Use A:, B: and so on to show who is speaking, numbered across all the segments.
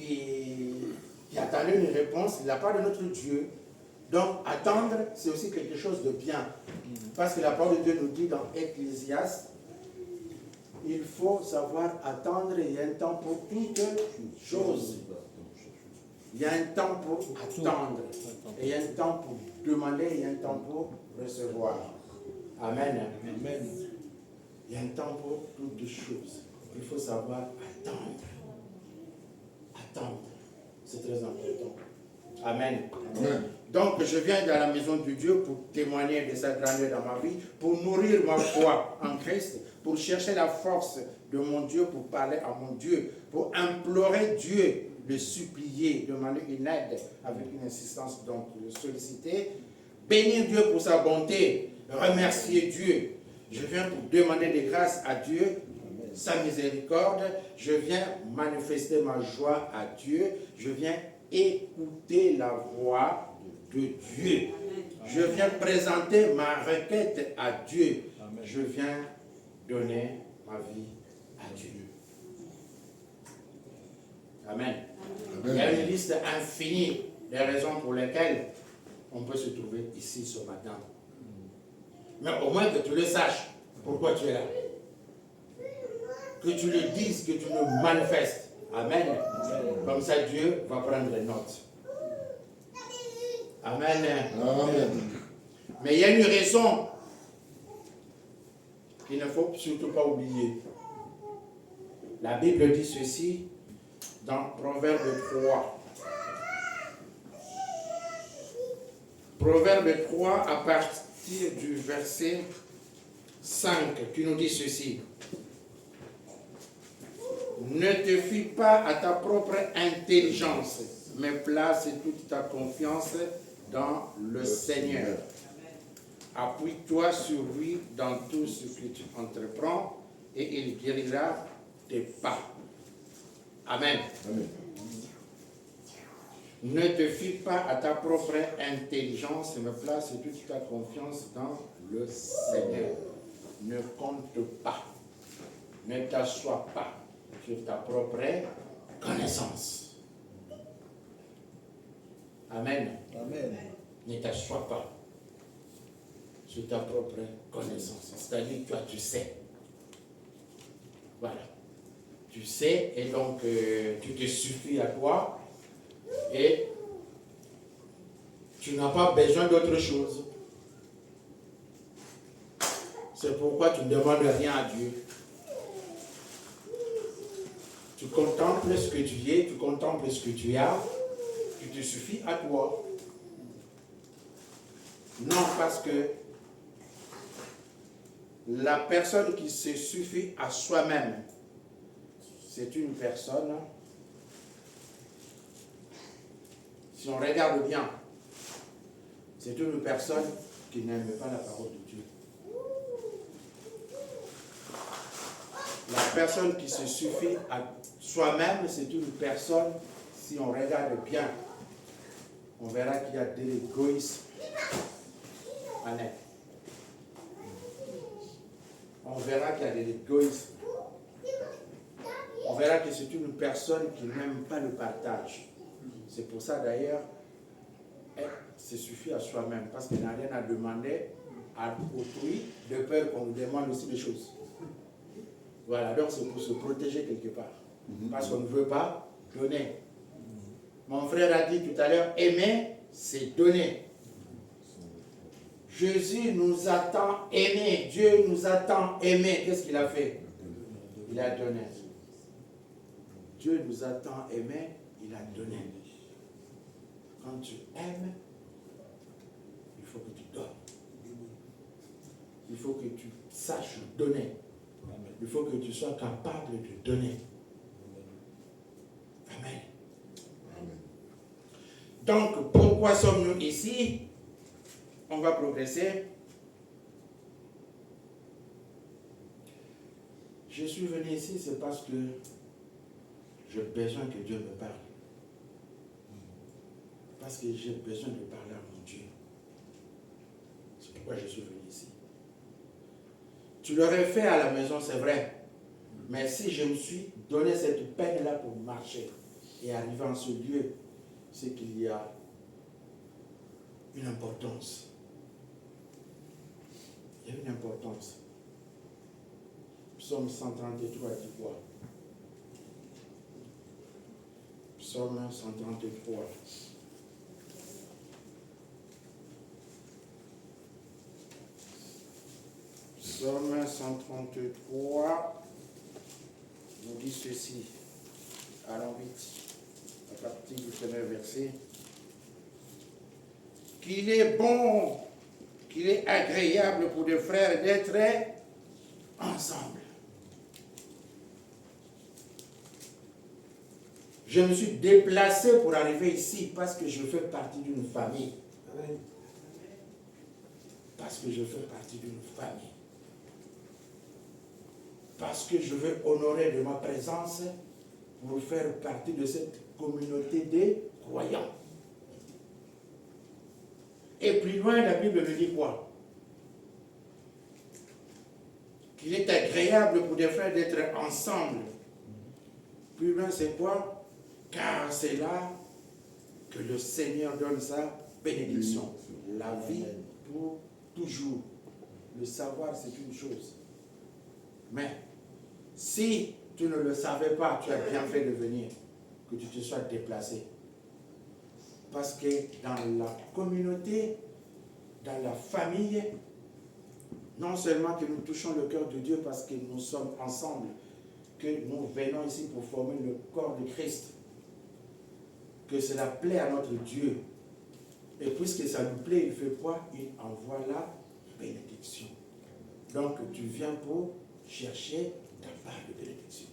A: qui attendait une réponse de la part de notre Dieu. Donc, attendre, c'est aussi quelque chose de bien. Parce que la parole de Dieu nous dit dans Ecclésiaste, il faut savoir attendre, il y a un temps pour toute chose. Il y a un temps pour attendre, et il y a un temps pour demander, il y a un temps pour recevoir. Amen.
B: Amen.
A: Il y a un temps pour toutes choses. Il faut savoir attendre. Attendre. C'est très important. Amen.
C: Amen.
A: Donc, je viens dans la maison de Dieu pour témoigner de sa grandeur dans ma vie, pour nourrir ma foi en Christ, pour chercher la force de mon Dieu, pour parler à mon Dieu, pour implorer Dieu, de supplier, demander une aide avec une insistance, donc de solliciter, bénir Dieu pour sa bonté, remercier Dieu. Je viens pour demander des grâces à Dieu, sa miséricorde. Je viens manifester ma joie à Dieu. Je viens écouter la voix de Dieu. Je viens présenter ma requête à Dieu. Je viens donner ma vie à Dieu. Amen. Il y a une liste infinie des raisons pour lesquelles on peut se trouver ici ce matin. Mais au moins que tu le saches, pourquoi tu es là. Que tu le dises, que tu le manifestes. Amen. Comme ça, Dieu va prendre les notes. Amen.
C: Amen.
A: Mais il y a une raison qu'il ne faut surtout pas oublier. La Bible dit ceci dans Proverbe 3. Proverbe 3 à partir du verset 5 qui nous dit ceci. Ne te fie pas à ta propre intelligence, mais place toute ta confiance dans le Seigneur. Appuie-toi sur lui dans tout ce que tu entreprends et il guérira tes pas. Amen.
C: Amen.
A: Ne te fie pas à ta propre intelligence, mais place toute ta confiance dans le Seigneur. Ne compte pas, ne t'assois pas sur ta propre connaissance. Amen.
B: Amen.
A: Ne t'assois pas sur ta propre connaissance. C'est-à-dire que toi, tu sais. Voilà. Tu sais, et donc tu te suffis à toi, et tu n'as pas besoin d'autre chose. C'est pourquoi tu ne demandes rien à Dieu. Tu contemples ce que tu es, tu contemples ce que tu as, tu te suffis à toi. Non, parce que la personne qui se suffit à soi-même, c'est une personne, si on regarde bien, c'est une personne qui n'aime pas la parole de Dieu. La personne qui se suffit à soi-même, c'est une personne, si on regarde bien, on verra qu'il y a de l'égoïsme en elle. On verra qu'il y a de l'égoïsme. On verra que c'est une personne qui n'aime pas le partage. C'est pour ça d'ailleurs, elle se suffit à soi-même, parce qu'elle n'a rien à demander à autrui, de peur qu'on nous demande aussi des choses. Voilà, donc c'est pour se protéger quelque part. Parce qu'on ne veut pas donner. Mon frère a dit tout à l'heure, aimer, c'est donner. Jésus nous a tant aimés, Dieu nous a tant aimés. Qu'est-ce qu'il a fait? Il a donné. Dieu nous a tant aimés, il a donné. Quand tu aimes, il faut que tu donnes. Il faut que tu saches donner. Il faut que tu sois capable de donner. Amen. Donc, pourquoi sommes-nous ici? On va progresser. Je suis venu ici, c'est parce que j'ai besoin que Dieu me parle. Parce que j'ai besoin de parler à mon Dieu. C'est pourquoi je suis venu ici. Tu l'aurais fait à la maison, c'est vrai. Mais si je me suis donné cette peine-là pour marcher, Et arrivé en ce lieu, c'est qu'il y a une importance. Il y a une importance. Psaume 133 dit quoi? Psaume 133. Psaume 133 nous dit ceci. Allons vite, à partir du premier verset. Qu'il est bon, qu'il est agréable pour des frères d'être ensemble. Je me suis déplacé pour arriver ici parce que je fais partie d'une famille. Parce que je fais partie d'une famille. Parce que je veux honorer de ma présence pour faire partie de cette communauté des croyants. Et plus loin, la Bible me dit quoi? Qu'il est agréable pour des frères d'être ensemble. Plus loin, c'est quoi? Car c'est là que le Seigneur donne sa bénédiction. La vie pour toujours. Le savoir, c'est une chose. Mais si tu ne le savais pas, tu as bien fait de venir, que tu te sois déplacé. Parce que dans la communauté, dans la famille, non seulement que nous touchons le cœur de Dieu parce que nous sommes ensemble, que nous venons ici pour former le corps de Christ, que cela plaît à notre Dieu. Et puisque ça nous plaît, il fait quoi? Il envoie la bénédiction. Donc tu viens pour chercher ta part de bénédiction.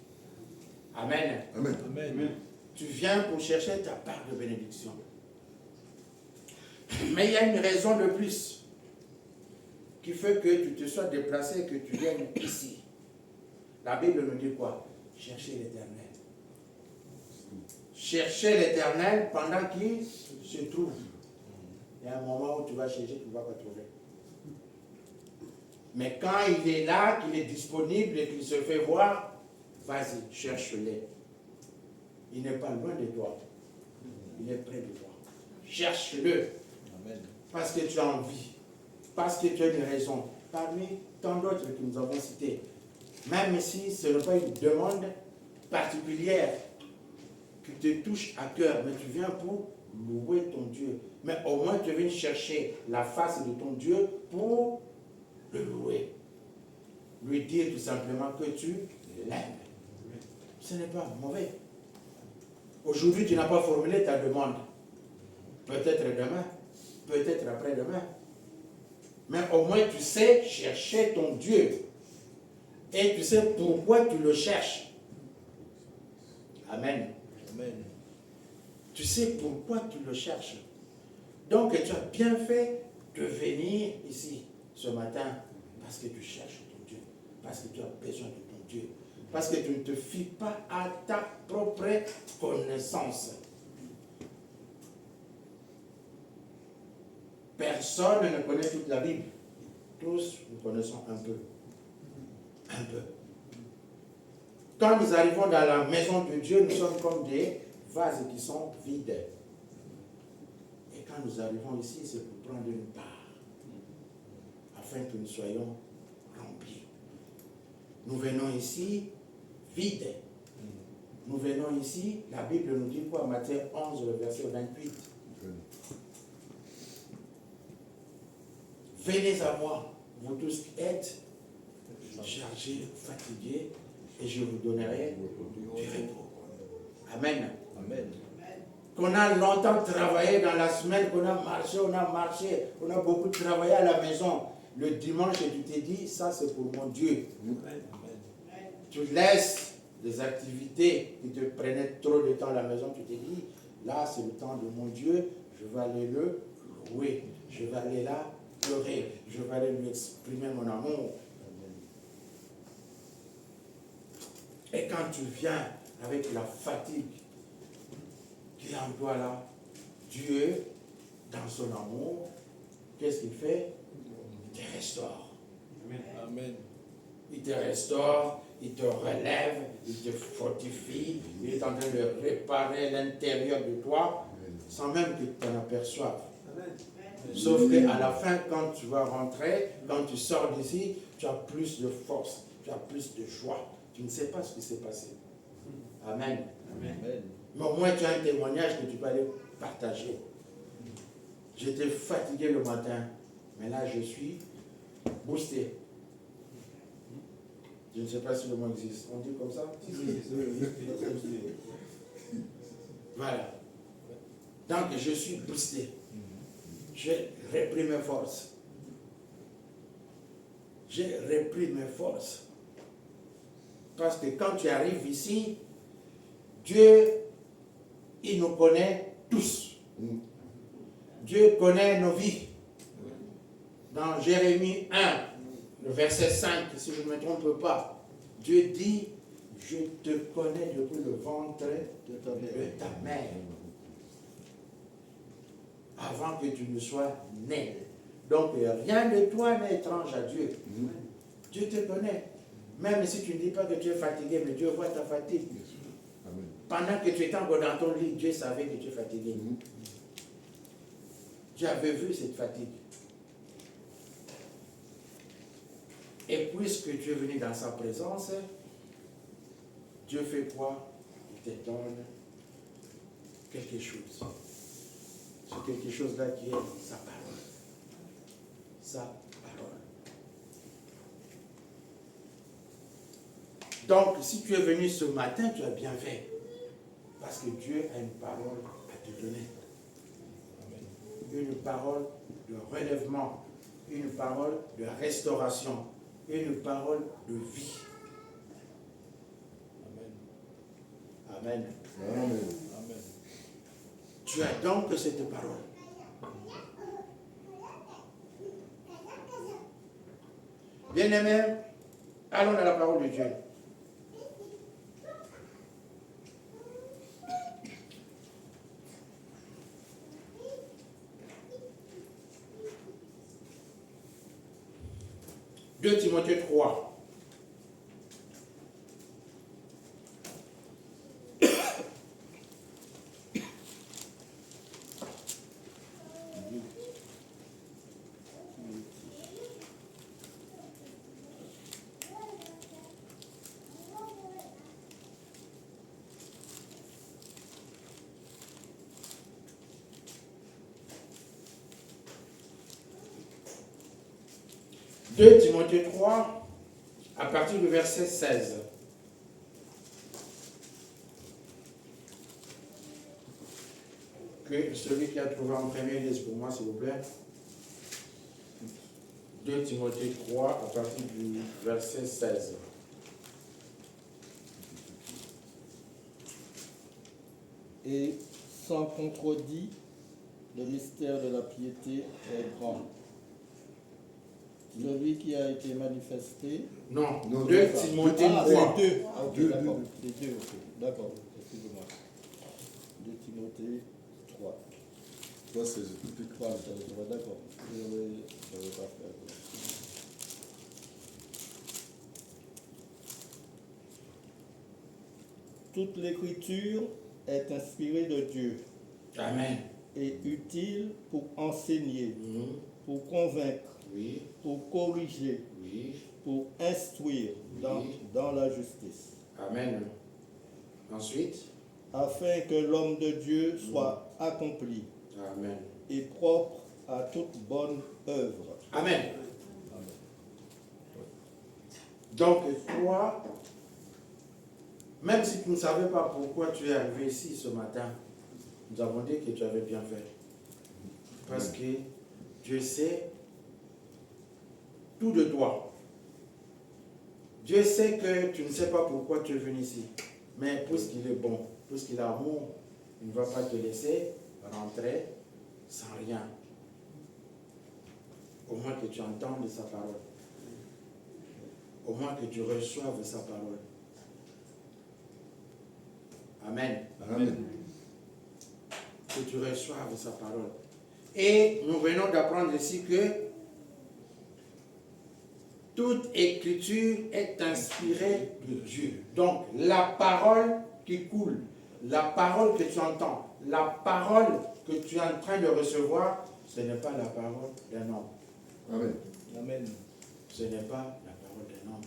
A: Amen.
B: Amen.
C: Amen.
A: Tu viens pour chercher ta part de bénédiction. Mais il y a une raison de plus qui fait que tu te sois déplacé et que tu viennes ici. La Bible nous dit quoi? Chercher l'Éternel. Chercher l'Éternel pendant qu'il se trouve. Il y a un moment où tu vas chercher, tu ne vas pas trouver. Mais quand il est là, qu'il est disponible et qu'il se fait voir, vas-y, cherche-le. Il n'est pas loin de toi. Il est près de toi. Cherche-le. Parce que tu as envie. Parce que tu as une raison. Parmi tant d'autres que nous avons cités. Même si ce n'est pas une demande particulière qui te touche à cœur, mais tu viens pour louer ton Dieu. Mais au moins tu viens chercher la face de ton Dieu pour le louer. Lui dire tout simplement que tu l'aimes. Ce n'est pas mauvais. Aujourd'hui, tu n'as pas formulé ta demande. Peut-être demain, peut-être après-demain. Mais au moins tu sais chercher ton Dieu. Et tu sais pourquoi tu le cherches. Amen.
C: Amen.
A: Tu sais pourquoi tu le cherches. Donc tu as bien fait de venir ici ce matin parce que tu cherches ton Dieu. Parce que tu as besoin de ton Dieu. Parce que tu ne te fies pas à ta propre connaissance. Personne ne connaît toute la Bible. Tous, nous connaissons un peu. Un peu. Quand nous arrivons dans la maison de Dieu, nous sommes comme des vases qui sont vides. Et quand nous arrivons ici, c'est pour prendre une part. Afin que nous soyons remplis. Nous venons ici vides. Nous venons ici, la Bible nous dit quoi? Matthieu 11, le verset 28. Venez à moi, vous tous qui êtes chargés, fatigués, et je vous donnerai du repos. Amen.
C: Amen.
A: Qu'on a longtemps travaillé dans la semaine, qu'on a marché, on a beaucoup travaillé à la maison. Le dimanche, et tu t'es dit, ça c'est pour mon Dieu.
C: Amen.
A: Tu laisses des activités qui te prenaient trop de temps à la maison, tu t'es dit, là c'est le temps de mon Dieu, je vais aller le louer, je vais aller là pleurer, je vais aller lui exprimer mon amour. Et quand tu viens avec la fatigue qui est en toi là, Dieu, dans son amour, qu'est-ce qu'il fait? Il te restaure.
C: Amen.
A: Il te restaure, il te relève, il te fortifie, il est en train de réparer l'intérieur de toi, sans même que tu t'en aperçoives. Sauf qu'à la fin, quand tu vas rentrer, quand tu sors d'ici, tu as plus de force, tu as plus de joie. Tu ne sais pas ce qui s'est passé. Amen. Amen. Mais au moins, tu as un témoignage que tu peux aller partager. J'étais fatigué le matin, mais là, je suis boosté. Je ne sais pas si le mot existe. On dit comme ça? Voilà. Donc, je suis boosté. J'ai repris mes forces. J'ai repris mes forces. Parce que quand tu arrives ici, Dieu, il nous connaît tous. Dieu connaît nos vies. Dans Jérémie 1, le verset 5, si je ne me trompe pas, Dieu dit, je te connais depuis le ventre de ta mère. Avant que tu ne sois né. Donc rien de toi n'est étrange à Dieu. Dieu te connaît. Même si tu ne dis pas que tu es fatigué, mais Dieu voit ta fatigue. Pendant que tu étais encore dans ton lit, Dieu savait que tu es fatigué. Dieu avait vu cette fatigue. Et puisque tu es venu dans sa présence, Dieu fait quoi? Il te donne quelque chose. C'est quelque chose-là qui est sa parole. Sa parole. Donc, si tu es venu ce matin, tu as bien fait. Parce que Dieu a une parole à te donner. Une parole de relèvement, une parole de restauration, une parole de vie. Amen. Amen. Amen. Tu as donc cette parole. Bien-aimés, allons à la parole de Dieu. Deux Timothée 3. Deux Timothée 3, à partir du verset 16. Que celui qui a trouvé en premier lise pour moi, s'il vous plaît. 2 Timothée 3, à partir du verset 16.
B: Et sans contredit, le mystère de la piété est grand. Celui qui a été manifesté.
A: Non, 2 Timothée 3.
B: Les deux. Ah, ok, d'accord. Les deux, ok. D'accord, excusez-moi. 2 Timothée 3.
C: 3, c'est
B: 3, d'accord. Je vais pas faire. Toute l'écriture est inspirée de Dieu.
A: Amen.
B: Et utile pour enseigner, pour convaincre,
A: oui,
B: pour corriger,
A: oui,
B: pour instruire dans la justice.
A: Amen. Ensuite,
B: afin que l'homme de Dieu soit accompli.
A: Amen.
B: Et propre à toute bonne œuvre.
A: Amen. Donc, toi, même si tu ne savais pas pourquoi tu es arrivé ici ce matin, nous avons dit que tu avais bien fait. Parce que Dieu sait tout de toi. Dieu sait que tu ne sais pas pourquoi tu es venu ici. Mais puisqu'il est bon, puisqu'il a amour, il ne va pas te laisser rentrer sans rien. Au moins que tu entendes sa parole. Au moins que tu reçoives sa parole. Amen.
C: Amen.
A: Que tu reçoives sa parole. Et nous venons d'apprendre ici que Toute écriture est inspirée de Dieu. Donc, la parole qui coule, la parole que tu entends, la parole que tu es en train de recevoir, ce n'est pas la parole d'un homme.
C: Amen.
B: Amen.
A: Ce n'est pas la parole d'un homme.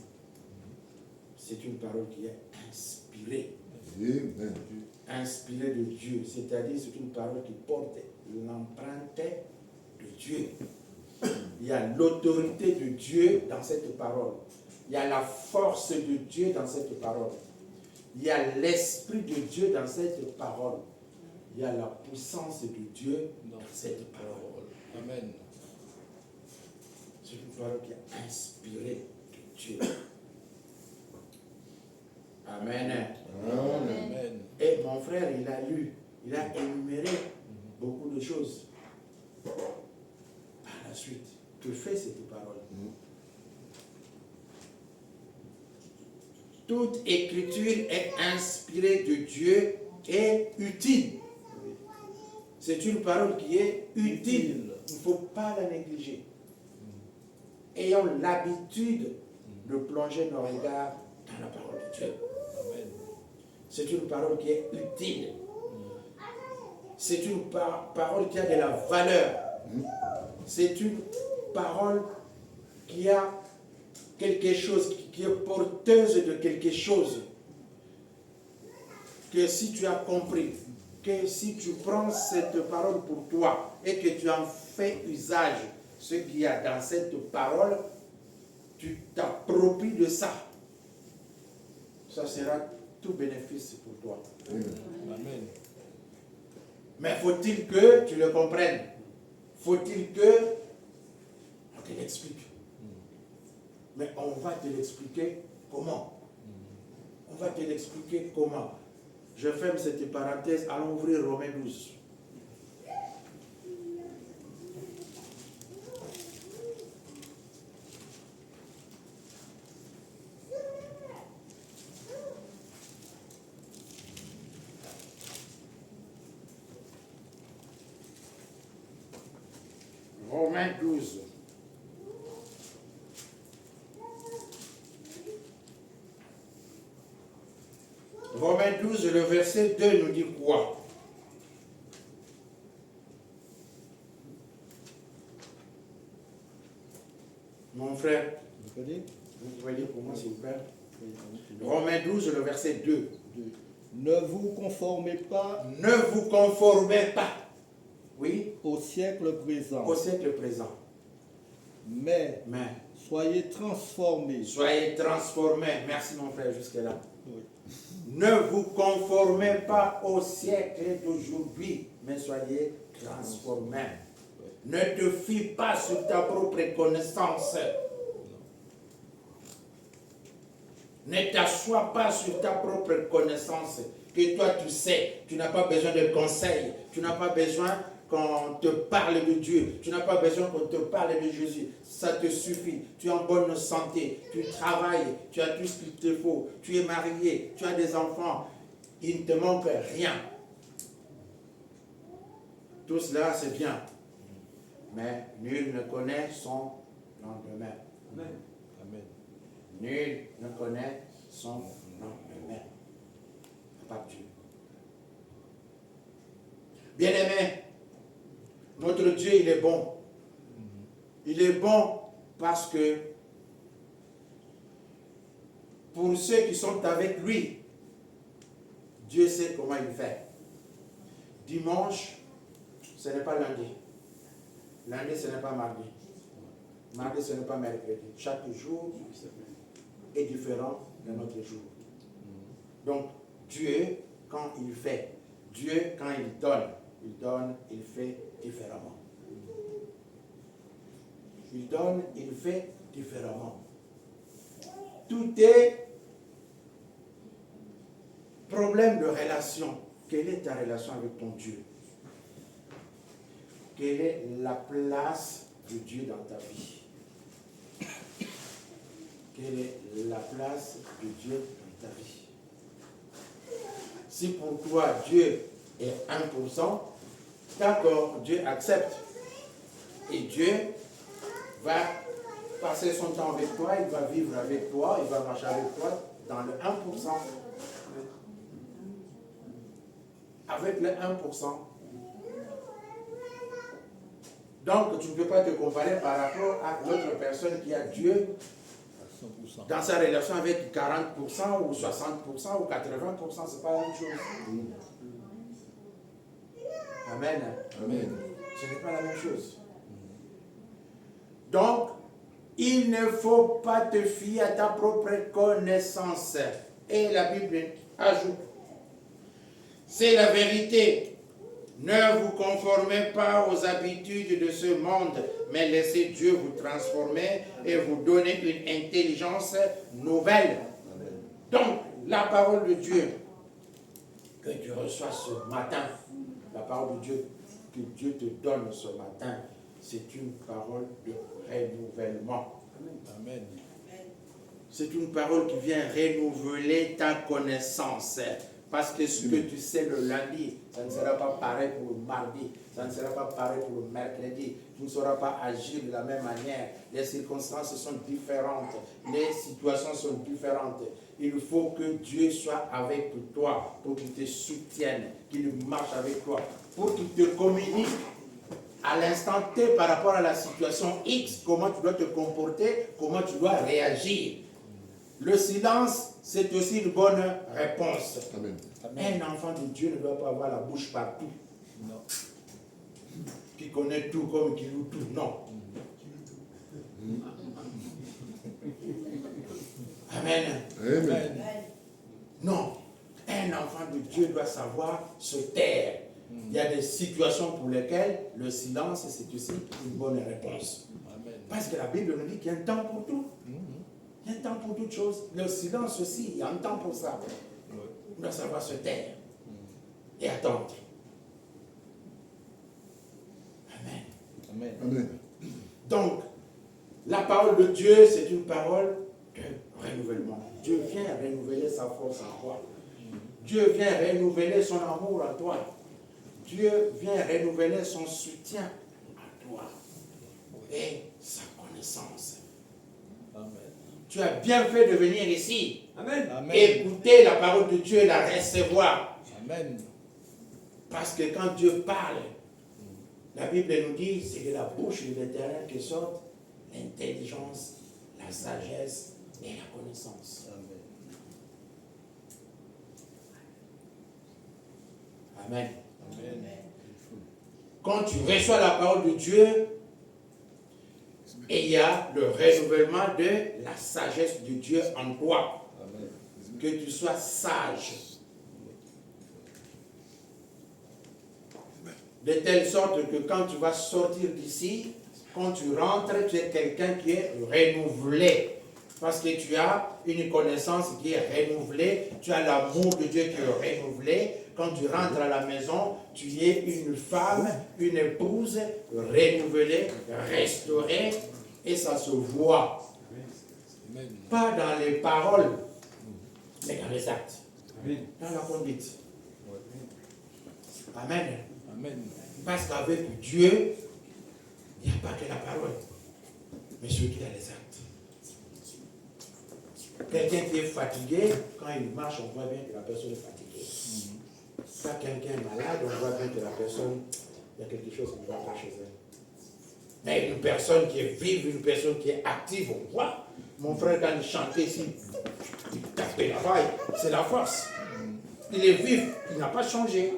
A: C'est une parole qui est inspirée.
C: Amen.
A: Inspirée de Dieu. C'est-à-dire, c'est une parole qui porte l'empreinte de Dieu. Il y a l'autorité de Dieu dans cette parole. Il y a la force de Dieu dans cette parole. Il y a l'esprit de Dieu dans cette parole. Il y a la puissance de Dieu dans cette parole.
B: Amen.
A: C'est une parole qui est inspirée de Dieu. Amen.
B: Amen.
A: Et mon frère, il a lu, il a énuméré beaucoup de choses. Par la suite, que fait cette parole? Toute écriture est inspirée de Dieu et utile. C'est une parole qui est utile. Il ne faut pas la négliger. Ayons l'habitude de plonger nos regards dans la parole de Dieu. C'est une parole qui est utile. C'est une parole qui a de la valeur. C'est une parole qui a quelque chose, qui est porteuse de quelque chose. Que si tu as compris, que si tu prends cette parole pour toi et que tu en fais usage, ce qu'il y a dans cette parole, tu t'appropries de ça. Ça sera tout bénéfice pour toi.
B: Amen.
A: Mais faut-il que tu le comprennes? Faut-il que on te l'explique? Mais on va te l'expliquer comment? On va te l'expliquer comment? Je ferme cette parenthèse, allons ouvrir Romains 12. Romains 12. Romains 12, le verset 2 nous dit quoi? Mon frère,
B: Vous pouvez
A: vous pouvez lire pour moi s'il vous plaît? Romains 12, le verset 2.
B: Ne vous conformez pas
A: Ne vous conformez pas, oui,
B: au siècle présent,
A: au siècle présent,
B: mais
A: mais
B: soyez transformés.
A: soyez transformés. Merci mon frère jusque-là.
B: Oui.
A: Ne vous conformez pas au siècle d'aujourd'hui, mais soyez transformés. Ne te fie pas sur ta propre connaissance. Ne t'assois pas sur ta propre connaissance. Que toi tu sais, tu n'as pas besoin de conseils, tu n'as pas besoin qu'on te parle de Dieu, tu n'as pas besoin qu'on te parle de Jésus. Ça te suffit. Tu es en bonne santé, tu travailles, tu as tout ce qu'il te faut, tu es marié, tu as des enfants. Il ne te manque rien. Tout cela, c'est bien. Mais nul ne connaît son lendemain.
B: Amen. Amen.
A: Nul ne connaît son lendemain. Pas Dieu. Bien-aimé, notre Dieu, il est bon. Il est bon parce que pour ceux qui sont avec lui, Dieu sait comment il fait. Dimanche, ce n'est pas lundi. Lundi, ce n'est pas mardi. Mardi, ce n'est pas mercredi. Chaque jour est différent de notre jour. Donc, Dieu, quand il fait, Dieu, quand il donne, il fait différemment. Il donne, il fait différemment. Tout est problème de relation. Quelle est ta relation avec ton Dieu? Quelle est la place de Dieu dans ta vie? Quelle est la place de Dieu dans ta vie? Si pour toi Dieu est 1%, d'accord, Dieu accepte. Et Dieu va passer son temps avec toi, il va vivre avec toi, il va marcher avec toi dans le 1%. Avec le 1%. Donc, tu ne peux pas te comparer par rapport à l'autre personne qui a Dieu dans sa relation avec 40% ou 60% ou 80%, ce n'est pas la même chose. Amen.
C: Amen.
A: Ce n'est pas la même chose. Donc, il ne faut pas te fier à ta propre connaissance. Et la Bible ajoute, c'est la vérité. Ne vous conformez pas aux habitudes de ce monde, mais laissez Dieu vous transformer et vous donner une intelligence nouvelle.
C: Amen.
A: Donc, la parole de Dieu que tu reçois ce matin, la parole de Dieu que Dieu te donne ce matin, c'est une parole de renouvellement.
B: Amen.
A: C'est une parole qui vient renouveler ta connaissance. Parce que ce que tu sais le lundi, ça ne sera pas pareil pour le mardi, ça ne sera pas pareil pour le mercredi. Tu ne sauras pas agir de la même manière. Les circonstances sont différentes, les situations sont différentes. Il faut que Dieu soit avec toi, pour qu'il te soutienne, qu'il marche avec toi, pour qu'il te communique à l'instant T par rapport à la situation X, comment tu dois te comporter, comment tu dois réagir. Le silence, c'est aussi une bonne réponse.
C: Amen.
A: Un enfant de Dieu ne doit pas avoir la bouche partout.
B: Non.
A: Qui connaît tout comme qui loue tout. Non. Amen.
C: Amen.
A: Non. Un enfant de Dieu doit savoir se taire. Il y a des situations pour lesquelles le silence, c'est aussi une bonne réponse.
B: Amen.
A: Parce que la Bible nous dit qu'il y a un temps pour tout. Il y a un temps pour toutes choses. Le silence aussi, il y a un temps pour ça. On doit savoir se taire et attendre. Amen.
B: Amen.
C: Amen.
A: Donc, la parole de Dieu, c'est une parole de renouvellement. Dieu vient renouveler sa force en toi. Dieu vient renouveler son amour en toi. Dieu vient renouveler son soutien en toi. Et sa connaissance.
B: Amen.
A: Tu as bien fait de venir ici.
D: Amen.
B: Amen.
A: Écouter la parole de Dieu et la recevoir.
B: Amen.
A: Parce que quand Dieu parle, la Bible nous dit, c'est de la bouche de l'Éternel que sortent l'intelligence, la sagesse et la connaissance.
B: Amen.
A: Amen.
B: Amen.
A: Quand tu reçois la parole de Dieu, et il y a le renouvellement de la sagesse de Dieu en toi.
B: Amen.
A: Que tu sois sage. De telle sorte que quand tu vas sortir d'ici, quand tu rentres, tu es quelqu'un qui est renouvelé. Parce que tu as une connaissance qui est renouvelée, tu as l'amour de Dieu qui est renouvelé. Quand tu rentres à la maison, tu es une femme, une épouse renouvelée, restaurée, et ça se voit.
B: Amen.
A: Pas dans les paroles, mais dans les actes,
D: Amen.
A: dans la conduite. Amen.
B: Amen.
A: Parce qu'avec Dieu, il n'y a pas que la parole, mais celui qui a les actes. Quelqu'un qui est fatigué, quand il marche, on voit bien que la personne est fatiguée. Pas quelqu'un est malade, on voit bien que la personne, il y a quelque chose qui ne va pas chez elle. Mais une personne qui est vive, une personne qui est active, on voit. Mon frère, quand il chantait ici, il tapait la vaille, c'est la force. Il est vif, il n'a pas changé.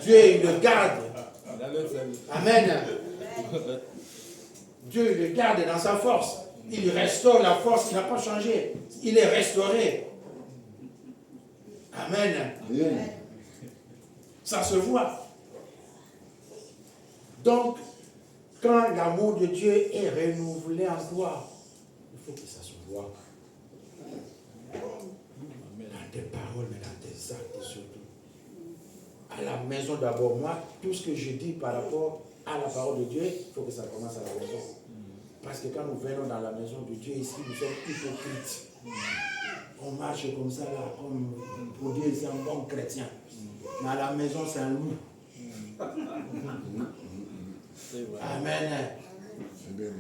A: Dieu, il le garde. Amen. Dieu, il le garde dans sa force. Il restaure la force, il n'a pas changé. Il est restauré. Amen.
C: Amen.
A: Ça se voit. Donc, quand l'amour de Dieu est renouvelé en toi, il faut que ça se voit. Dans tes paroles, mais dans tes actes surtout. À la maison d'abord, moi, tout ce que je dis par rapport à la parole de Dieu, il faut que ça commence à la maison. Parce que quand nous venons dans la maison de Dieu, ici, nous sommes hypocrites. On marche comme ça, là, comme pour dire c'est un bon chrétien. Mais à la maison, c'est un loup.
B: C'est vrai.
A: Amen.
C: Amen.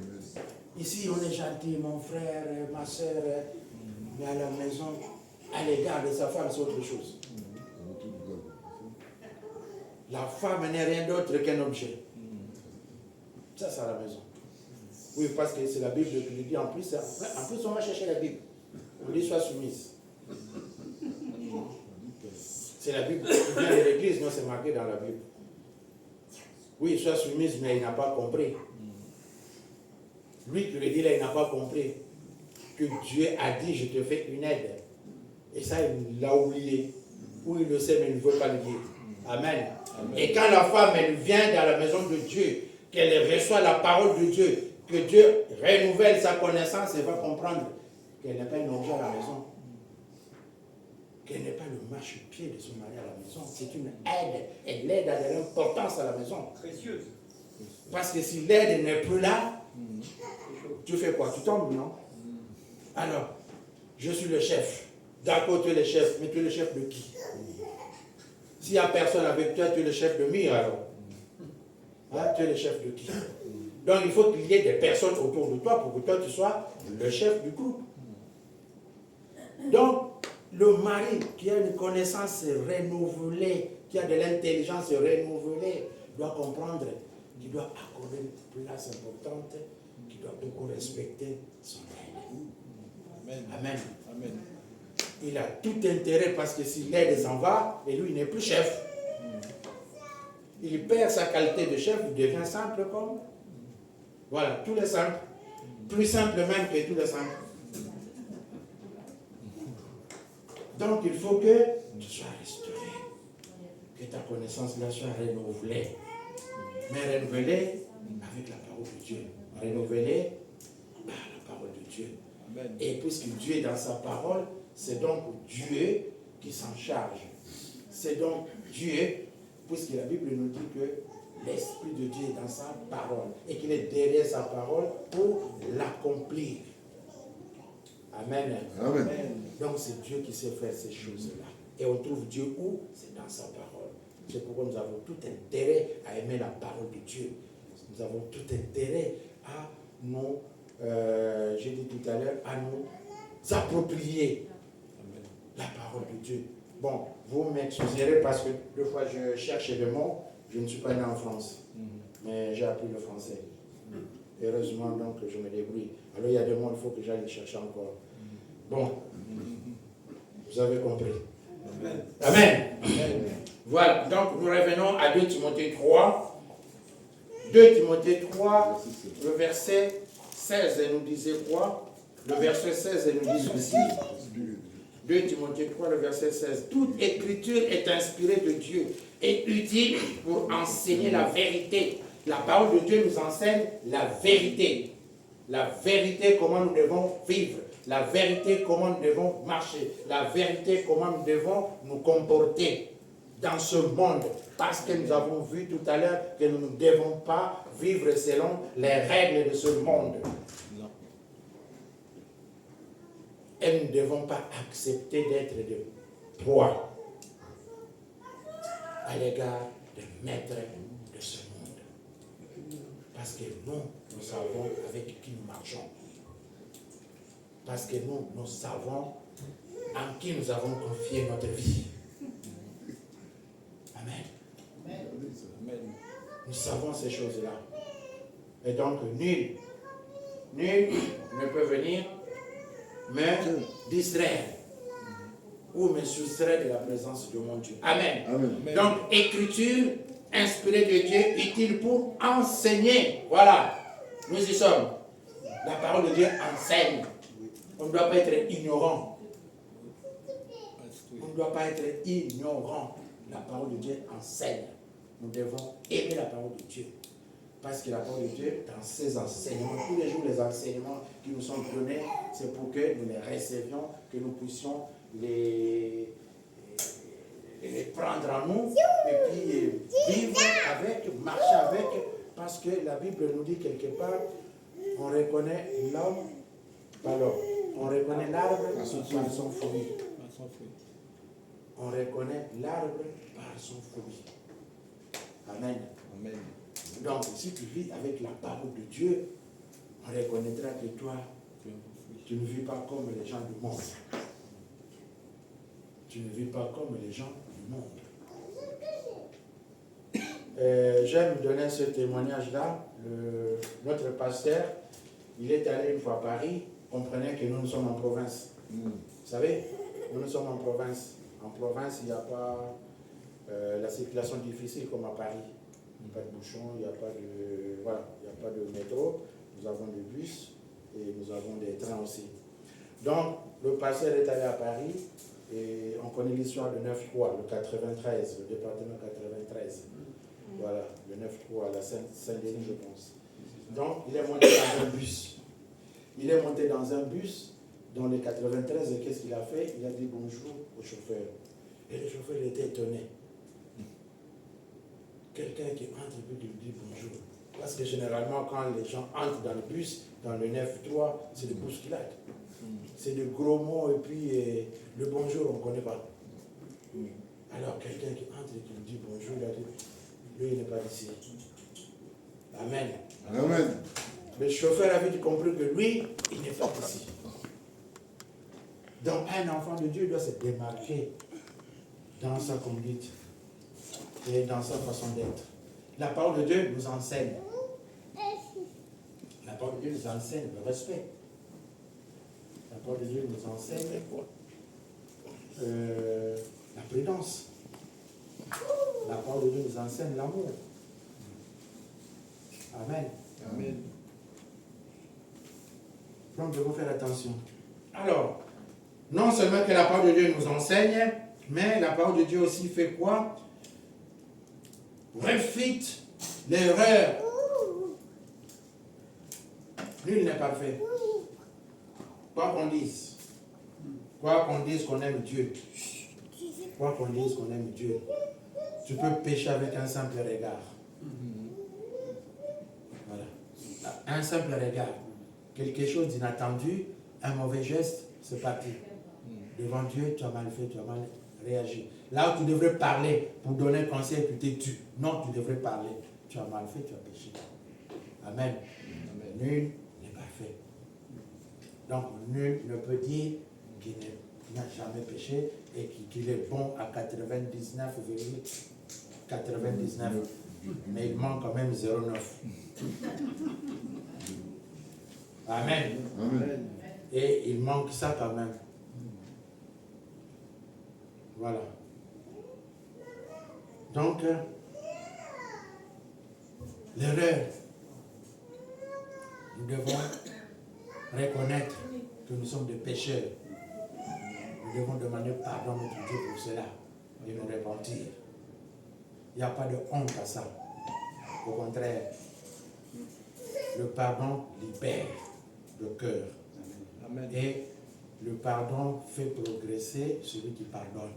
A: Ici, on est gentil, mon frère, ma soeur, mais à la maison, à l'égard de sa femme, c'est autre chose. La femme n'est rien d'autre qu'un objet. Ça, c'est à la maison. Oui, parce que c'est la Bible qui le dit. En plus, on va chercher la Bible. On dit sois soumise. C'est la Bible qui vient de l'église, non, c'est marqué dans la Bible. Oui, sois soumise, mais il n'a pas compris. Lui qui le dit là, il n'a pas compris que Dieu a dit, je te fais une aide. Et ça, il l'a oublié. Ou il le sait, mais il ne veut pas le dire. Amen. Amen. Et quand la femme, elle vient dans la maison de Dieu, qu'elle reçoit la parole de Dieu, que Dieu renouvelle sa connaissance, elle va comprendre qu'elle n'est pas un objet à la maison. Qu'elle n'est pas le marchepied de son mari à la maison. C'est une aide. Elle l'aide à de l'importance à la maison.
C: Précieuse.
A: Parce que si l'aide n'est plus là, tu fais quoi? Tu tombes, non? Alors, je suis le chef. D'accord, tu es le chef, mais tu es le chef de qui? S'il n'y a personne avec toi, tu es le chef de Mire, alors. Hein, tu es le chef de qui? Donc, il faut qu'il y ait des personnes autour de toi pour que toi, tu sois le chef du groupe. Donc, le mari qui a une connaissance renouvelée, qui a de l'intelligence renouvelée, doit comprendre qu'il doit accorder une place importante, qu'il doit beaucoup respecter son aide.
B: Amen.
A: Amen.
B: Amen.
A: Il a tout intérêt parce que si l'aide s'en va, et lui, il n'est plus chef. Il perd sa qualité de chef, il devient simple comme. Voilà, tous les simples. Plus simple même que tous les simples. Donc, il faut que tu sois restauré, que ta connaissance là soit renouvelée. Mais renouvelée avec la parole de Dieu. Renouvelée par la parole de Dieu.
B: Amen.
A: Et puisque Dieu est dans sa parole, c'est donc Dieu qui s'en charge. C'est donc Dieu, puisque la Bible nous dit que l'Esprit de Dieu est dans sa parole et qu'il est derrière sa parole pour l'accomplir. Amen.
D: Amen.
A: Donc c'est Dieu qui sait faire ces choses-là. Et on trouve Dieu où? C'est dans sa parole. C'est pourquoi nous avons tout intérêt à aimer la parole de Dieu. Nous avons tout intérêt à nous, j'ai dit tout à l'heure, à nous approprier la parole de Dieu. Bon, vous m'excuserez parce que deux fois je cherche des mots. Je ne suis pas né en France, mais j'ai appris le français. Heureusement, donc, je me débrouille. Alors, il y a des mots, il faut que j'aille les chercher encore. Bon, vous avez compris. Amen. Amen. Voilà, donc nous revenons à 2 Timothée 3. 2 Timothée 3, le verset 16, elle nous disait quoi? Le verset 16, elle nous dit ceci. 2 Timothée 3, le verset 16. Toute écriture est inspirée de Dieu et utile pour enseigner la vérité. La parole de Dieu nous enseigne la vérité. La vérité, comment nous devons vivre. La vérité, comment nous devons marcher. La vérité, comment nous devons nous comporter dans ce monde. Parce que nous avons vu tout à l'heure que nous ne devons pas vivre selon les règles de ce monde.
B: Non.
A: Et nous ne devons pas accepter d'être de proie à l'égard des maîtres de ce monde. Parce que nous savons avec qui nous marchons. Parce que nous savons en qui nous avons confié notre vie. Amen.
B: Amen.
A: Nous savons ces choses-là. Et donc, nul ne peut venir me distraire ou me soustraire de la présence de mon Dieu. Amen.
D: Amen.
A: Donc, écriture inspirée de Dieu, utile pour enseigner. Voilà, nous y sommes. La parole de Dieu enseigne. On ne doit pas être ignorant. On ne doit pas être ignorant. La parole de Dieu enseigne. Nous devons aimer la parole de Dieu. Parce que la parole de Dieu, dans ses enseignements, tous les jours, les enseignements qui nous sont donnés, c'est pour que nous les recevions, que nous puissions les prendre en nous, et puis vivre avec, marcher avec, parce que la Bible nous dit quelque part, on reconnaît l'homme par l'homme. On reconnaît l'arbre par son fruit. On reconnaît l'arbre par son fruit. Amen.
B: Amen.
A: Donc, si tu vis avec la parole de Dieu, on reconnaîtra que toi, tu ne vis pas comme les gens du monde. Tu ne vis pas comme les gens du monde. J'aime donner ce témoignage-là. Notre pasteur, il est allé une fois à Paris. Comprenez que nous sommes en province. Vous savez, nous sommes en province. En province, il n'y a pas la circulation difficile comme à Paris. Il n'y a pas de bouchons, il n'y a pas de, voilà, il n'y a pas de métro. Nous avons des bus et nous avons des trains aussi. Donc, le pasteur est allé à Paris et on connaît l'histoire de 9-3, le 93, le département 93. Voilà, le 9-3 à la Saint-Denis, je pense. Donc, il est monté dans un bus. Il est monté dans un bus dans le 93 et qu'est-ce qu'il a fait? Il a dit bonjour au chauffeur. Et le chauffeur était étonné. Quelqu'un qui entre et qui lui dit bonjour. Parce que généralement, quand les gens entrent dans le bus, dans le 9-3, c'est des bousculades. C'est de gros mots et puis le bonjour, on ne connaît pas. Alors, quelqu'un qui entre et qui lui dit bonjour, il a dit, lui, il n'est pas d'ici. Amen.
C: Amen.
A: Le chauffeur avait compris que lui, il n'est pas d'ici. Donc, un enfant de Dieu doit se démarquer dans sa conduite et dans sa façon d'être. La parole de Dieu nous enseigne. La parole de Dieu nous enseigne le respect. La parole de Dieu nous enseigne la prudence. La parole de Dieu nous enseigne l'amour. Amen.
B: Amen.
A: Donc, nous devons faire attention. Alors, non seulement que la parole de Dieu nous enseigne, mais la parole de Dieu aussi fait quoi? Réfute l'erreur. Nul n'est parfait. Quoi qu'on dise qu'on aime Dieu, quoi qu'on dise qu'on aime Dieu, tu peux pécher avec un simple regard. Voilà. Un simple regard. Quelque chose d'inattendu, un mauvais geste, c'est parti. Devant Dieu, tu as mal fait, tu as mal réagi. Là où tu devrais parler pour donner un conseil, tu t'es tu. Non, tu devrais parler. Tu as mal fait, tu as péché. Amen. Amen. Nul n'est parfait. Donc, nul ne peut dire qu'il n'a jamais péché et qu'il est bon à 99,99. Mais il manque quand même 0,9. Amen.
C: Amen.
A: Et il manque ça quand même. Voilà. Donc, l'erreur, nous devons reconnaître que nous sommes des pécheurs. Nous devons demander pardon à notre Dieu pour cela et nous repentir. Il n'y a pas de honte à ça. Au contraire, le pardon libère le cœur.
B: Amen.
A: Et le pardon fait progresser celui qui pardonne.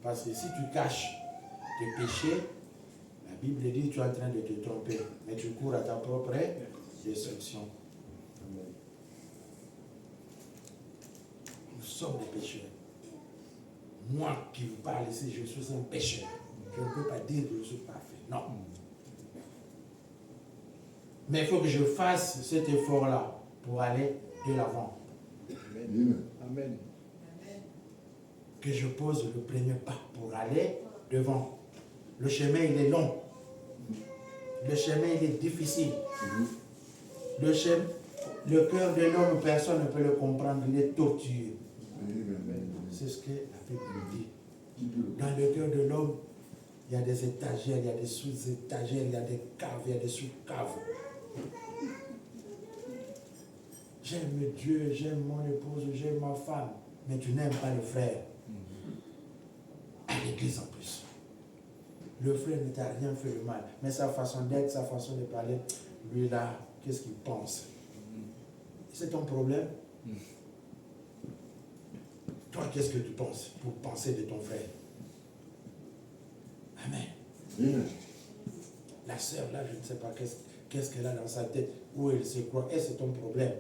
A: Parce que si tu caches tes péchés, la Bible dit que tu es en train de te tromper, mais tu cours à ta propre destruction. Nous sommes des pécheurs. Moi qui vous parle ici, je suis un pécheur. Je ne peux pas dire que je suis parfait. Non. Mais il faut que je fasse cet effort-là pour aller de l'avant.
B: Amen. Amen.
A: Que je pose le premier pas pour aller devant. Le chemin, il est long. Le chemin, il est difficile. Le cœur de l'homme, personne ne peut le comprendre. Il est tortueux. C'est ce que la Bible dit. Dans le cœur de l'homme, il y a des étagères, il y a des sous-étagères, il y a des caves, il y a des sous-caves. J'aime Dieu, j'aime mon épouse, j'aime ma femme, mais tu n'aimes pas le frère. À l'église en plus. Le frère ne t'a rien fait de mal, mais sa façon d'être, sa façon de parler, lui là, qu'est-ce qu'il pense? C'est ton problème. Toi, qu'est-ce que tu penses pour penser de ton frère? Amen. La sœur là, je ne sais pas qu'est-ce qu'elle a dans sa tête, où elle se croit, et c'est ton problème.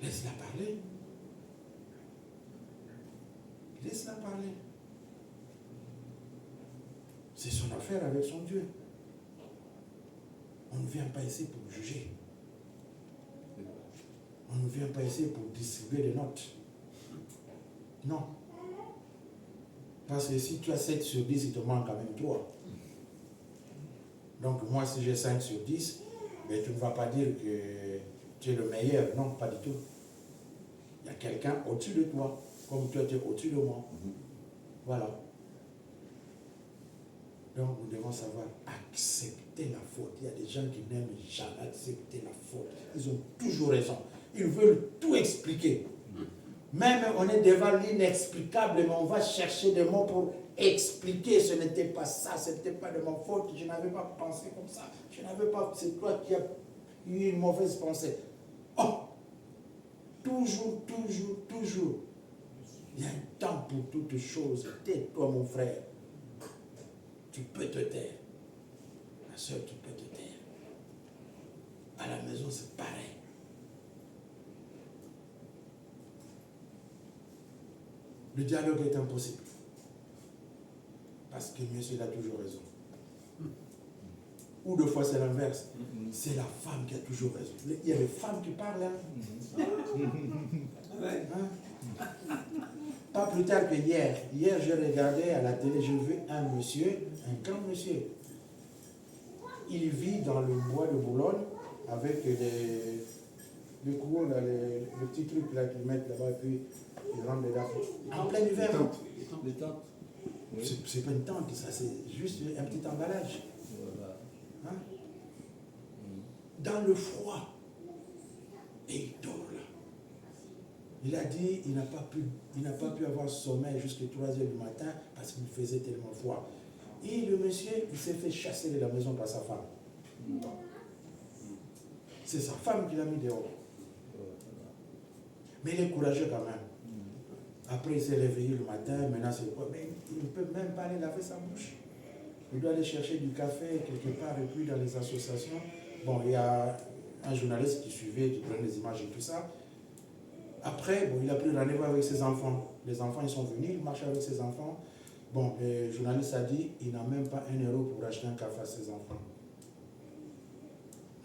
A: Laisse-la parler. Laisse-la parler. C'est son affaire avec son Dieu. On ne vient pas ici pour juger. On ne vient pas ici pour distribuer des notes. Non. Parce que si tu as 7 sur 10, il te manque quand même 3. Donc moi, si j'ai 5 sur 10, mais tu ne vas pas dire que tu es le meilleur. Non, pas du tout. Il y a quelqu'un au-dessus de toi, comme toi tu es au-dessus de moi. Voilà. Donc nous devons savoir accepter la faute. Il y a des gens qui n'aiment jamais accepter la faute. Ils ont toujours raison. Ils veulent tout expliquer. Même on est devant l'inexplicable, mais on va chercher des mots pour expliquer. Ce n'était pas ça, ce n'était pas de ma faute. Je n'avais pas pensé comme ça. Je n'avais pas. C'est toi qui as eu une mauvaise pensée. Oh! Toujours, toujours, toujours. Il y a un temps pour toutes choses. Tais-toi, mon frère. Tu peux te taire. Ma soeur, tu peux te taire. À la maison, c'est pareil. Le dialogue est impossible. Parce que monsieur a toujours raison. Ou deux fois c'est l'inverse. C'est la femme qui a toujours raison. Il y a les femmes qui parlent. Hein? Pas plus tard que hier. Hier, j'ai regardé à la télé, j'ai vu un monsieur, un grand monsieur. Il vit dans le bois de Boulogne avec les cours, là, les petits trucs là qu'ils mettent là-bas et puis ils rentrent dedans. En plein hiver.
B: Les tentes. Oui.
A: C'est pas une tente, ça, c'est juste un petit emballage.
B: Voilà.
A: Hein? Dans le froid. Et il dort là. Il a dit il n'a pas pu avoir sommeil jusqu'à 3 h du matin parce qu'il faisait tellement froid. Et le monsieur, il s'est fait chasser de la maison par sa femme. C'est sa femme qui l'a mis dehors. Mais il est courageux quand même. Après, il s'est réveillé le matin, maintenant c'est quoi? Mais il ne peut même pas aller laver sa bouche. Il doit aller chercher du café quelque part et puis dans les associations. Bon, il y a un journaliste qui suivait, qui prenait des images et tout ça. Après, bon, il a pris rendez-vous avec ses enfants. Les enfants, ils sont venus, il marchait avec ses enfants. Bon, le journaliste a dit, il n'a même pas 1 euro pour acheter un café à ses enfants.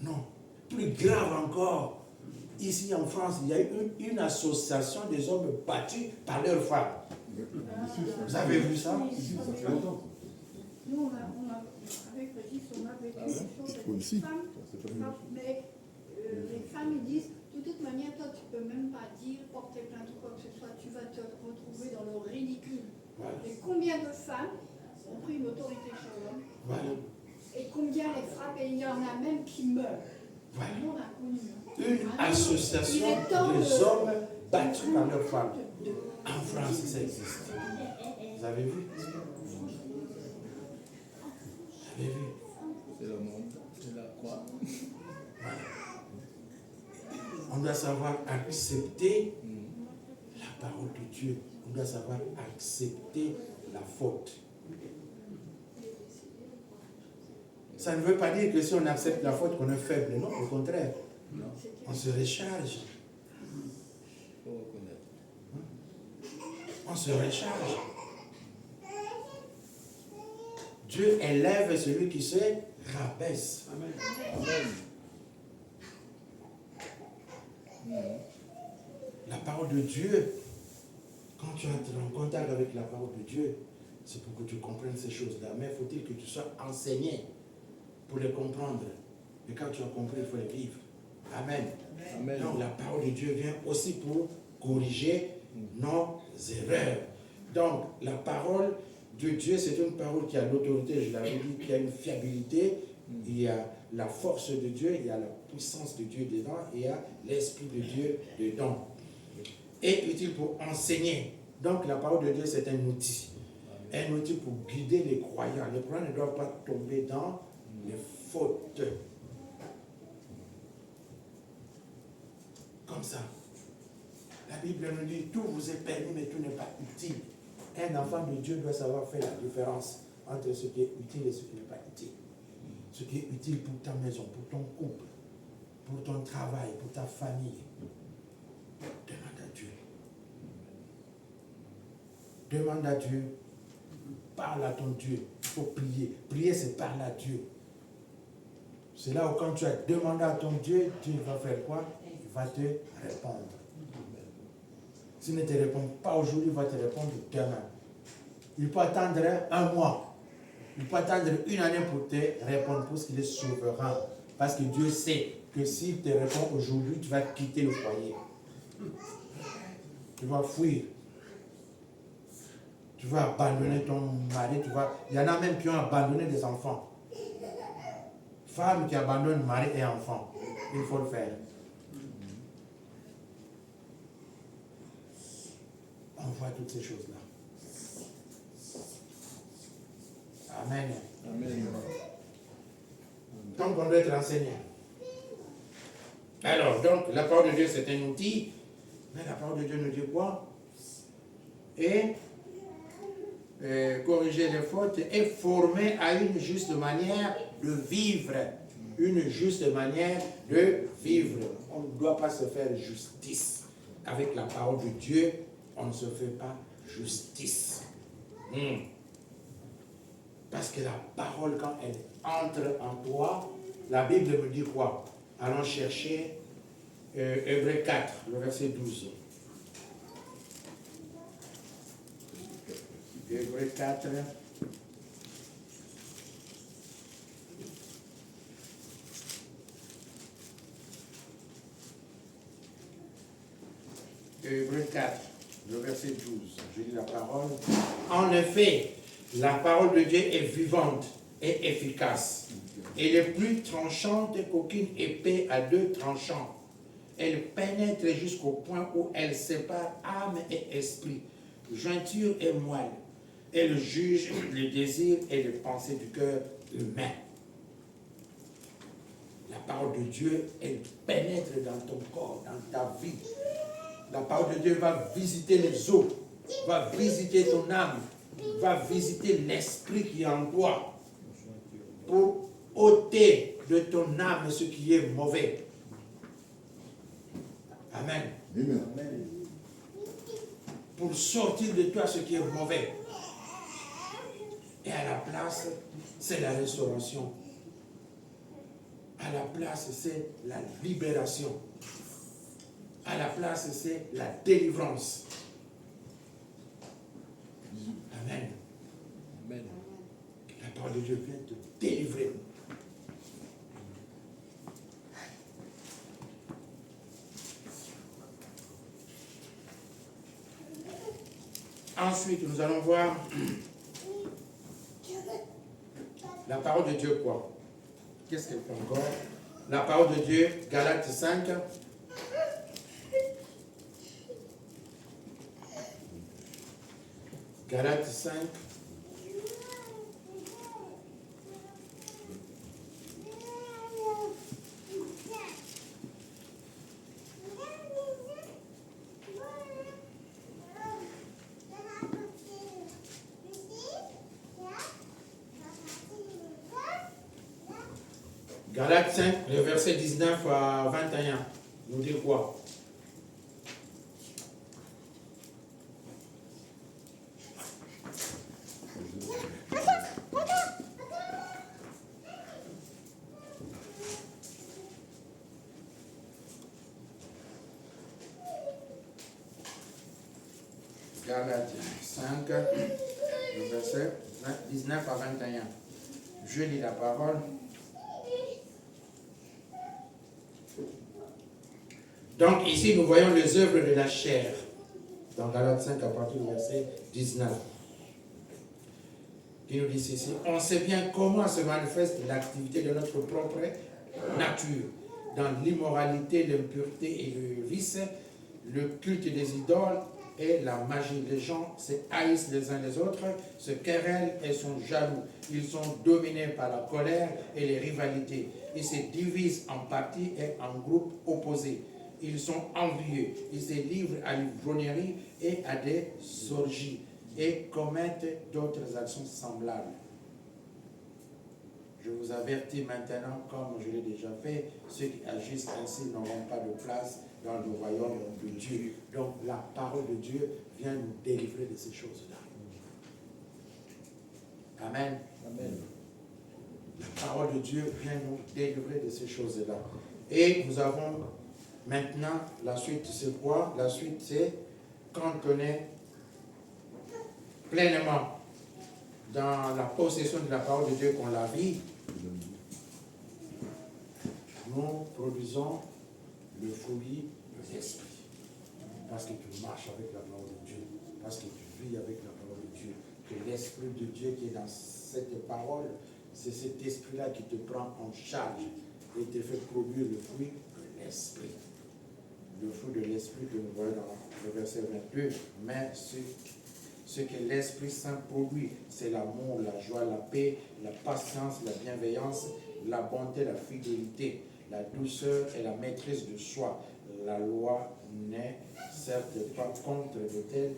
A: Non. Plus grave encore, ici en France, il y a eu une association des hommes battus par leurs femmes. Vous avez vu ça?
C: Ça fait longtemps. Nous, avec Régis, on a vécu des choses avec les femmes, mais les femmes ils disent, de toute manière, toi, tu ne peux même pas dire, porter plainte ou quoi que ce soit, tu vas te retrouver dans le ridicule.
A: Voilà.
C: Et combien de femmes ont pris une autorité sur l'homme,
A: Voilà.
C: et combien les frappent, et il y en a même qui meurent.
A: Voilà.
C: Le monde a connu.
A: Une association des hommes battus par leurs femmes. En France, ça existe. Vous avez vu? Vous avez vu?
B: C'est le monde, c'est la croix.
A: Voilà. On doit savoir accepter la parole de Dieu. On doit savoir accepter la faute. Ça ne veut pas dire que si on accepte la faute qu'on est faible. Non, au contraire.
B: Non,
A: On se recharge.
B: il faut reconnaître.
A: On se recharge. Dieu élève celui qui se rabaisse.
B: Amen.
A: La parole de Dieu, quand tu entres en contact avec la parole de Dieu, c'est pour que tu comprennes ces choses-là. Mais faut-il que tu sois enseigné pour les comprendre. Et quand tu as compris, il faut les vivre. Amen.
B: Amen.
A: Donc la parole de Dieu vient aussi pour corriger nos erreurs. Donc la parole de Dieu, c'est une parole qui a l'autorité, je l'avais dit, qui a une fiabilité. Il y a la force de Dieu, il y a la puissance de Dieu dedans, et il y a l'Esprit de Dieu dedans. Et utile pour enseigner. Donc la parole de Dieu, c'est un outil. Un outil pour guider les croyants. Les croyants ne doivent pas tomber dans les fautes. Comme ça. La Bible nous dit, tout vous est permis, mais tout n'est pas utile. Un enfant de Dieu doit savoir faire la différence entre ce qui est utile et ce qui n'est pas utile. Ce qui est utile pour ta maison, pour ton couple, pour ton travail, pour ta famille. Demande à Dieu. Demande à Dieu. Parle à ton Dieu. Il faut prier. Prier, c'est parler à Dieu. C'est là où quand tu as demandé à ton Dieu, Dieu va faire quoi? Il va te répondre. S'il ne te répond pas aujourd'hui, il va te répondre demain. Il peut attendre un mois. Il peut attendre une année pour te répondre parce qu'il est souverain. Parce que Dieu sait que s'il te répond aujourd'hui, tu vas quitter le foyer. Tu vas fuir. Tu vas abandonner ton mari. Il y en a même qui ont abandonné des enfants. Femmes qui abandonnent mari et enfants. Il faut le faire. On voit toutes ces choses-là. Amen.
B: Amen.
A: Donc on doit être renseigné. Alors, donc, la parole de Dieu, c'est un outil. Mais la parole de Dieu nous dit quoi? Et corriger les fautes et former à une juste manière de vivre. Une juste manière de vivre. On ne doit pas se faire justice. Avec la parole de Dieu, on ne se fait pas justice. Parce que la parole, quand elle entre en toi, la Bible me dit quoi? Allons chercher Hébreux 4, le verset 12. Hébreux 4. Hébreux 4, le verset 12. Je lis la parole. En effet, la parole de Dieu est vivante et efficace. Elle est plus tranchante qu'aucune épée à deux tranchants. Elle pénètre jusqu'au point où elle sépare âme et esprit, jointure et moelle. Elle juge les désirs et les pensées du cœur humain. La parole de Dieu, elle pénètre dans ton corps, dans ta vie. La parole de Dieu va visiter les os, va visiter ton âme, va visiter l'esprit qui est en toi pour ôter de ton âme ce qui est mauvais. Amen.
D: Amen.
A: Pour sortir de toi ce qui est mauvais. Et à la place, c'est la restauration. À la place, c'est la libération. À la place, c'est la délivrance. Amen.
B: Amen.
A: La parole de Dieu vient te délivrer. Ensuite, nous allons voir la parole de Dieu quoi? Qu'est-ce qu'elle fait encore? La parole de Dieu, Galates 5. Galates 5. Galates 5, le verset 19 à 21, nous dit quoi? Galates 5, le verset 19 à 21. Je lis la parole. Donc ici, nous voyons les œuvres de la chair. Dans Galates 5, à partir du verset 19. Qui nous dit ceci. On sait bien comment se manifeste l'activité de notre propre nature. Dans l'immoralité, l'impureté et le vice, le culte des idoles et la magie. Les gens se haïssent les uns les autres, se querellent et sont jaloux. Ils sont dominés par la colère et les rivalités. Ils se divisent en partis et en groupes opposés. Ils sont envieux, ils se livrent à l'ivrognerie et à des orgies et commettent d'autres actions semblables. Je vous avertis maintenant, comme je l'ai déjà fait, ceux qui agissent ainsi n'auront pas de place dans le royaume de Dieu. Donc la parole de Dieu vient nous délivrer de ces choses-là. Amen.
B: Amen.
A: La parole de Dieu vient nous délivrer de ces choses-là. Et nous avons maintenant, la suite c'est quoi? La suite c'est quand on est pleinement dans la possession de la parole de Dieu qu'on la vit, nous produisons le fruit de l'esprit. Parce que tu marches avec la parole de Dieu, parce que tu vis avec la parole de Dieu, que l'esprit de Dieu qui est dans cette parole, c'est cet esprit-là qui te prend en charge et te fait produire le fruit de l'esprit. Le fruit de l'esprit que nous voyons dans le verset 22, mais ce que l'Esprit Saint produit, c'est l'amour, la joie, la paix, la patience, la bienveillance, la bonté, la fidélité, la douceur et la maîtrise de soi. La loi n'est certes pas contre de telles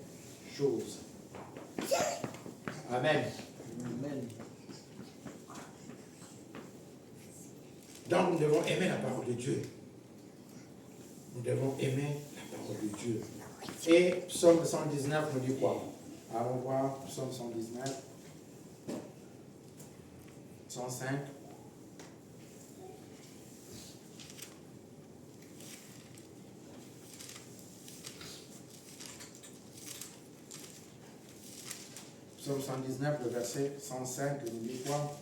A: choses. Amen.
B: Amen.
A: Donc nous devons aimer la parole de Dieu. Nous devons aimer la parole de Dieu. Et Psaume 119 nous dit quoi? Allons voir Psaume 119, 105. Psaume 119, le verset 105, nous dit quoi?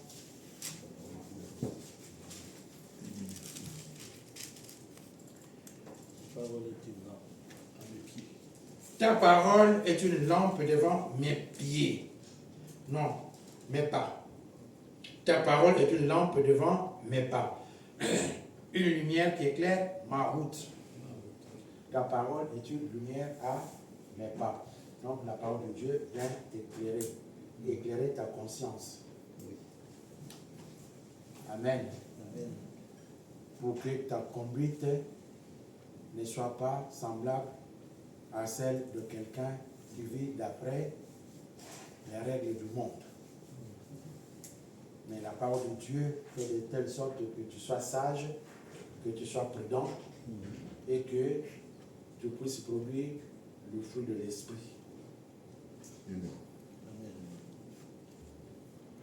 A: Ta parole est une lampe devant mes pieds. Non, mes pas. Ta parole est une lampe devant mes pas. Une lumière qui éclaire ma route. Ta parole est une lumière à mes pas. Donc la parole de Dieu vient éclairer ta conscience. Amen.
B: Amen.
A: Pour que ta conduite ne soit pas semblable à celle de quelqu'un qui vit d'après les règles du monde. Mais la parole de Dieu fait de telle sorte que tu sois sage, que tu sois prudent et que tu puisses produire le fruit de l'esprit.
B: Amen.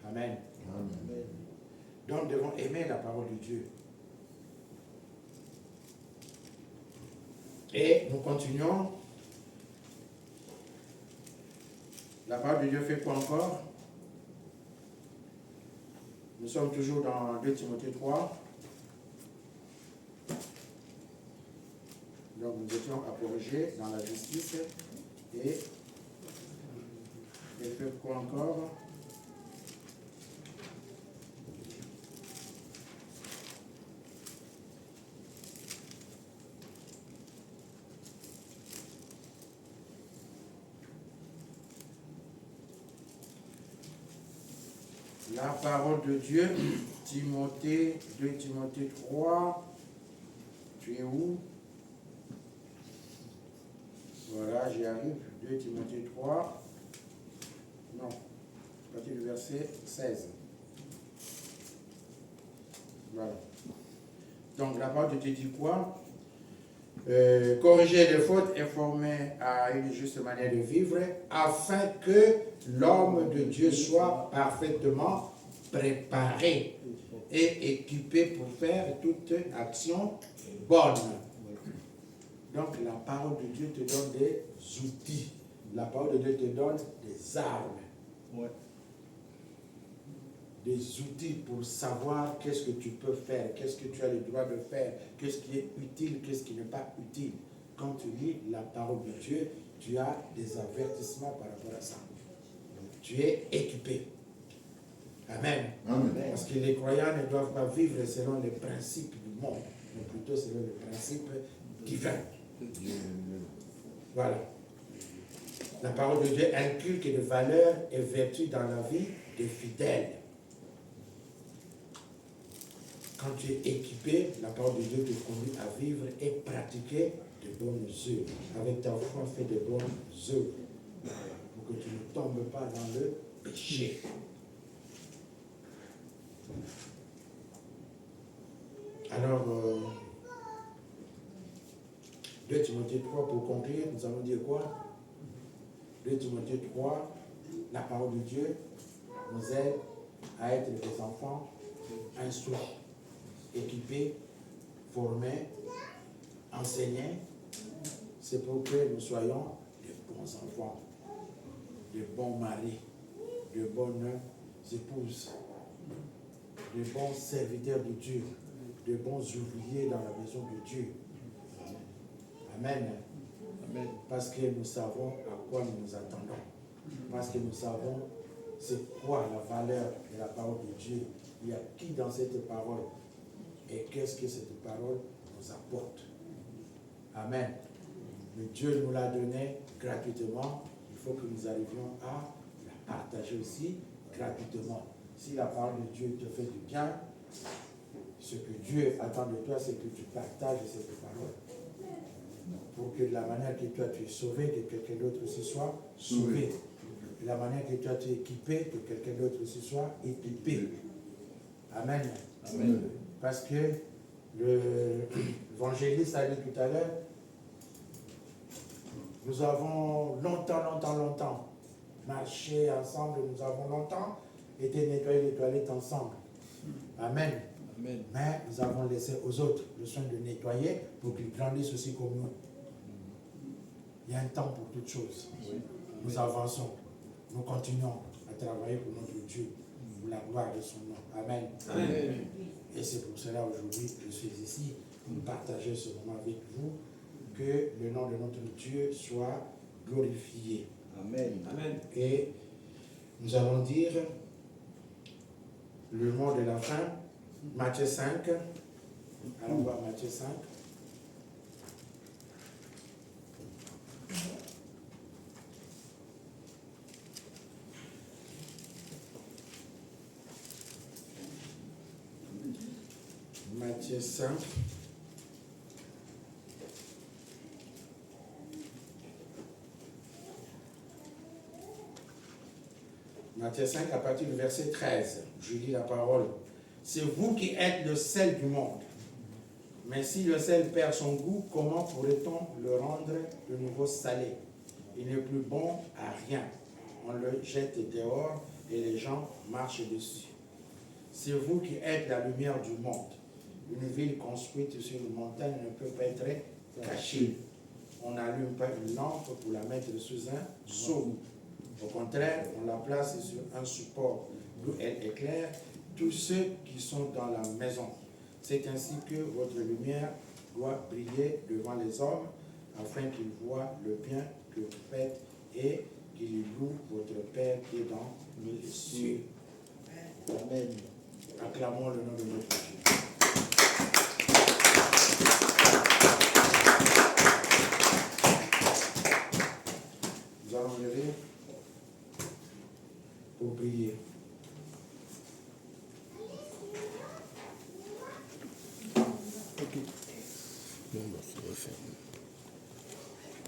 A: Amen.
B: Amen.
A: Donc nous devons aimer la parole de Dieu. Et nous continuons. La parole de Dieu fait quoi encore? Nous sommes toujours dans 2 Timothée 3. Donc nous étions apologés dans la justice. Et elle fait quoi encore? La parole de Dieu, Timothée, 2 Timothée 3, tu es où? Voilà, j'y arrive, 2 Timothée 3, non, à partir du verset 16. Voilà. Donc la parole de Dieu dit quoi? Corriger les fautes, informer à une juste manière de vivre, afin que l'homme de Dieu soit parfaitement préparé et équipé pour faire toute action bonne. Donc la parole de Dieu te donne des outils. La parole de Dieu te donne des armes.
B: Ouais.
A: Des outils pour savoir qu'est-ce que tu peux faire, qu'est-ce que tu as le droit de faire, qu'est-ce qui est utile, qu'est-ce qui n'est pas utile. Quand tu lis la parole de Dieu, tu as des avertissements par rapport à ça. Donc, tu es équipé. Amen.
D: Amen.
A: Parce que les croyants ne doivent pas vivre selon les principes du monde, mais plutôt selon les principes divins. Voilà. La parole de Dieu inculque des valeurs et vertus dans la vie des fidèles. Quand tu es équipé, la parole de Dieu te conduit à vivre et pratiquer de bonnes œuvres. Avec ta foi, fais de bonnes œuvres. Pour que tu ne tombes pas dans le péché. Alors, 2 Timothée 3, pour conclure, nous allons dire quoi? 2 Timothée 3, la parole de Dieu nous aide à être des enfants instruits, équipés, formés, enseignés. C'est pour que nous soyons de bons enfants, de bons maris, de bonnes épouses, de bons serviteurs de Dieu, de bons ouvriers dans la maison de Dieu. Amen.
B: Amen.
A: Parce que nous savons à quoi nous nous attendons. Parce que nous savons c'est quoi la valeur de la parole de Dieu. Il y a qui dans cette parole et qu'est-ce que cette parole nous apporte. Amen. Mais Dieu nous l'a donné gratuitement. Il faut que nous arrivions à la partager aussi gratuitement. Si la parole de Dieu te fait du bien, ce que Dieu attend de toi, c'est que tu partages cette parole. Pour que de la manière que toi tu es sauvé, que quelqu'un d'autre aussi soit sauvé. De la manière que toi tu es équipé, que quelqu'un d'autre aussi soit équipé. Amen.
B: Amen.
A: Parce que l'évangéliste a dit tout à l'heure, nous avons longtemps marché ensemble, nous avons longtemps été nettoyés les toilettes ensemble. Amen.
B: Amen.
A: Mais nous avons laissé aux autres le soin de nettoyer pour qu'ils grandissent aussi comme nous. Il y a un temps pour toutes choses.
B: Oui.
A: Nous avançons, nous continuons à travailler pour notre Dieu, pour la gloire de son nom. Amen.
B: Amen.
A: Et c'est pour cela aujourd'hui je suis ici pour partager ce moment avec vous, que le nom de notre Dieu soit glorifié.
B: Amen.
D: Amen.
A: Et nous allons dire le mot de la fin, Matthieu 5. Allons voir Matthieu 5. Matthieu 5. Matthieu 5 à partir du verset 13. Je lis la parole. C'est vous qui êtes le sel du monde. Mais si le sel perd son goût, comment pourrait-on le rendre de nouveau salé? Il n'est plus bon à rien. On le jette dehors et les gens marchent dessus. C'est vous qui êtes la lumière du monde. Une ville construite sur une montagne ne peut pas être cachée. On n'allume pas une lampe pour la mettre sous un seau. Au contraire, on la place sur un support d'où elle éclaire tous ceux qui sont dans la maison. C'est ainsi que votre lumière doit briller devant les hommes, afin qu'ils voient le bien que vous faites et qu'ils louent votre Père qui est dans les cieux.
B: Amen.
A: Acclamons le nom de notre Dieu. Nous allons lever pour prier.
B: Ok. Bon, bah, ça va faire.